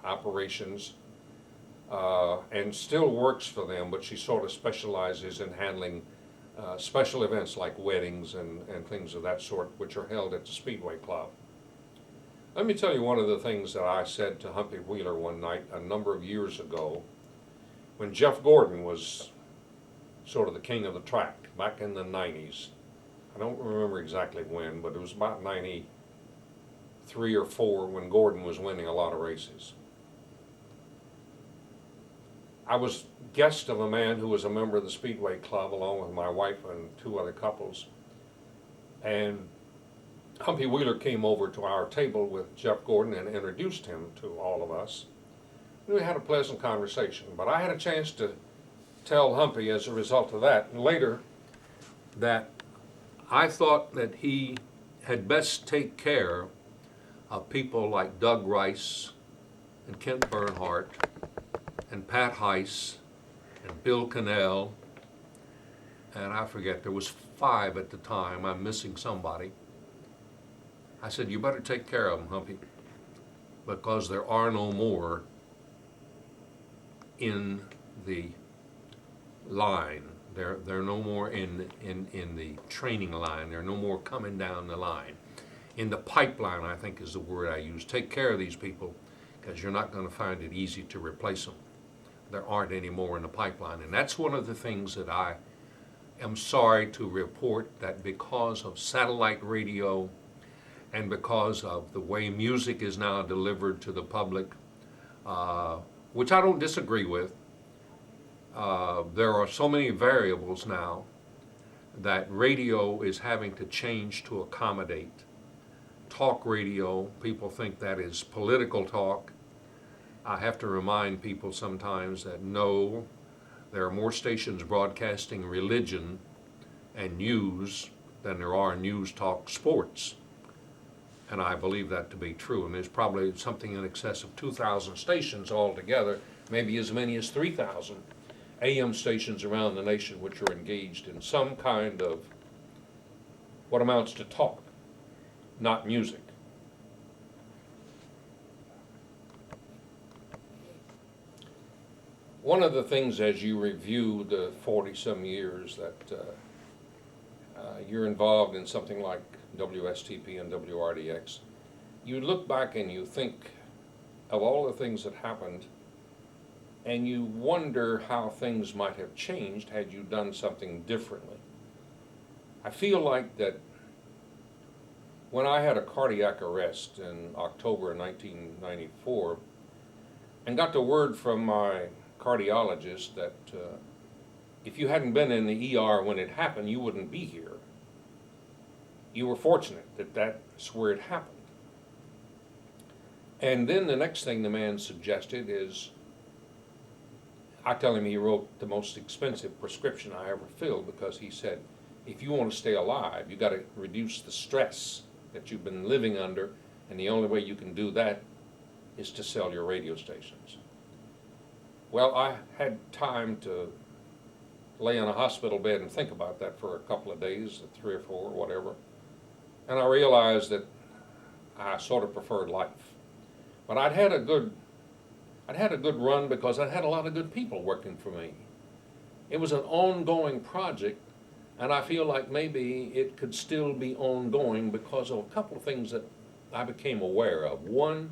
operations, and still works for them, but she sort of specializes in handling special events like weddings and things of that sort, which are held at the Speedway Club. Let me tell you one of the things that I said to Humpy Wheeler one night a number of years ago when Jeff Gordon was sort of the king of the track back in the 90s. I don't remember exactly when, but it was about 93 or 4 when Gordon was winning a lot of races. I was guest of a man who was a member of the Speedway Club along with my wife and 2 other couples. And Humpy Wheeler came over to our table with Jeff Gordon and introduced him to all of us. And we had a pleasant conversation, but I had a chance to tell Humpy as a result of that, and later, that I thought that he had best take care of people like Doug Rice and Kent Bernhardt and Pat Heiss and Bill Cannell, and I forget, there was 5 at the time, I'm missing somebody. I said, you better take care of them, Humpy, because there are no more in the line. They're no more in the training line. There are no more coming down the line. In the pipeline, I think is the word I use. Take care of these people, because you're not going to find it easy to replace them. There aren't any more in the pipeline. And that's one of the things that I am sorry to report, that because of satellite radio and because of the way music is now delivered to the public, which I don't disagree with, there are so many variables now that radio is having to change to accommodate. Talk radio, people think that is political talk. I have to remind people sometimes that no, there are more stations broadcasting religion and news than there are news, talk, sports. And I believe that to be true. And there's probably something in excess of 2,000 stations altogether, maybe as many as 3,000 AM stations around the nation which are engaged in some kind of what amounts to talk, not music. One of the things as you review the 40-some years that you're involved in something like WSTP and WRDX, you look back and you think of all the things that happened, and you wonder how things might have changed had you done something differently. I feel like that when I had a cardiac arrest in October 1994 and got the word from my cardiologist that if you hadn't been in the ER when it happened, you wouldn't be here. You were fortunate that that's where it happened. And then the next thing the man suggested is, I tell him he wrote the most expensive prescription I ever filled, because he said, if you want to stay alive, you got to reduce the stress that you've been living under, and the only way you can do that is to sell your radio stations. Well, I had time to lay in a hospital bed and think about that for a couple of days, 3 or 4, whatever. And I realized that I sort of preferred life. But I'd had a good run because I'd had a lot of good people working for me. It was an ongoing project, and I feel like maybe it could still be ongoing because of a couple of things that I became aware of. One,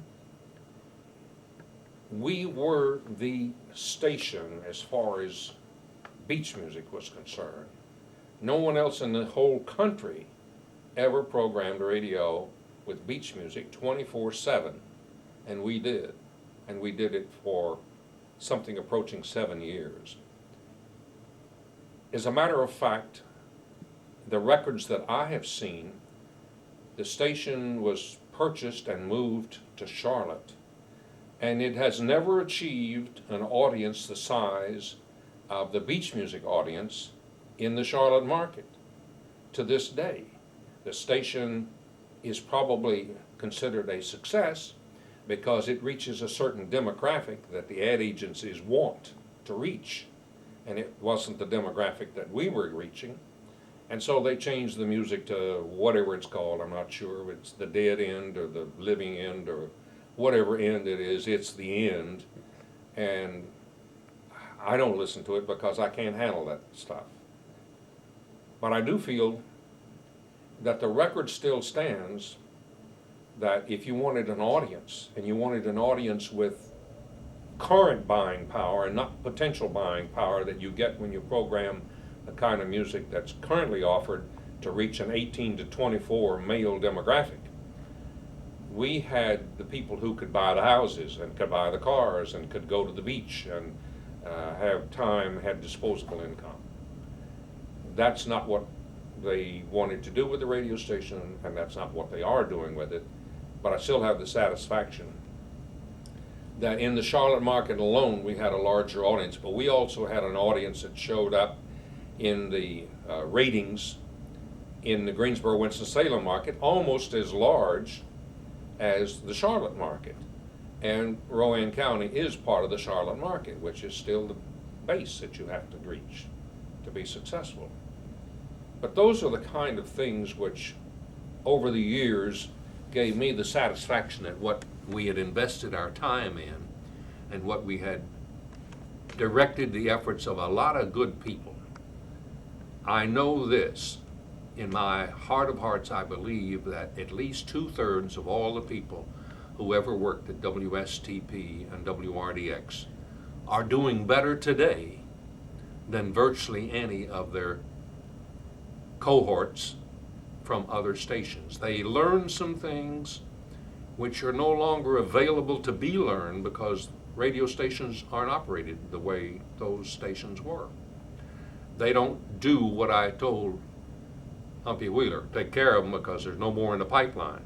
we were the station as far as beach music was concerned. No one else in the whole country ever programmed radio with beach music 24/7, and we did. And we did it for something approaching 7 years. As a matter of fact, the records that I have seen, the station was purchased and moved to Charlotte, and it has never achieved an audience the size of the beach music audience in the Charlotte market to this day. The station is probably considered a success because it reaches a certain demographic that the ad agencies want to reach, and it wasn't the demographic that we were reaching. And so they changed the music to whatever it's called. I'm not sure if it's the dead end or the living end or whatever end it is, it's the end. And I don't listen to it because I can't handle that stuff. But I do feel that the record still stands, that if you wanted an audience, and you wanted an audience with current buying power and not potential buying power that you get when you program the kind of music that's currently offered to reach an 18 to 24 male demographic, we had the people who could buy the houses and could buy the cars and could go to the beach and have time, had disposable income. That's not what they wanted to do with the radio station, and that's not what they are doing with it. But I still have the satisfaction that in the Charlotte market alone we had a larger audience, but we also had an audience that showed up in the ratings in the Greensboro, Winston-Salem market almost as large as the Charlotte market. And Rowan County is part of the Charlotte market, which is still the base that you have to reach to be successful. But those are the kind of things which, over the years, gave me the satisfaction that what we had invested our time in and what we had directed the efforts of a lot of good people. I know this, in my heart of hearts, I believe that at least 2/3 of all the people who ever worked at WSTP and WRDX are doing better today than virtually any of their cohorts from other stations. They learn some things which are no longer available to be learned because radio stations aren't operated the way those stations were. They don't do what I told Humpy Wheeler, take care of them because there's no more in the pipeline.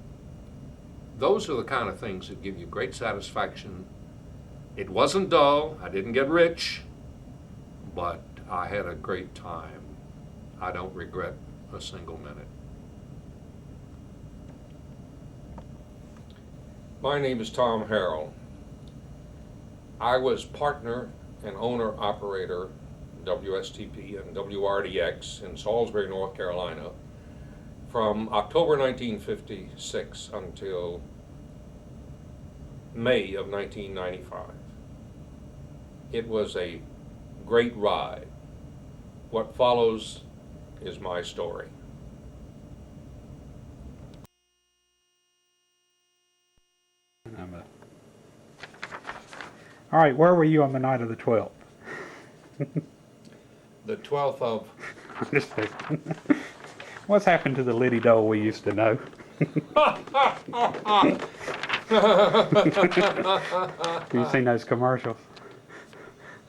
Those are the kind of things that give you great satisfaction. It wasn't dull, I didn't get rich, but I had a great time. I don't regret a single minute. My name is Tom Harrell. I was partner and owner-operator WSTP and WRDX in Salisbury, North Carolina from October 1956 until May of 1995. It was a great ride. What follows is my story. All right, where were you on the night of the 12th? The 12th of... I'm just kidding. What's happened to the Liddy Dole we used to know? You seen those commercials?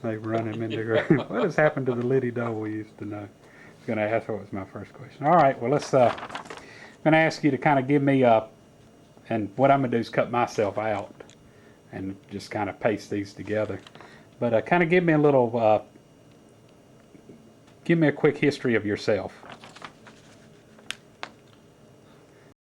They run him into the ground. What has happened to the Liddy Dole we used to know? I was going to ask, what was my first question. All right, well, let's, I'm going to ask you to kind of give me, and what I'm going to do is cut myself out and just kind of paste these together. But kind of give me a little, give me a quick history of yourself.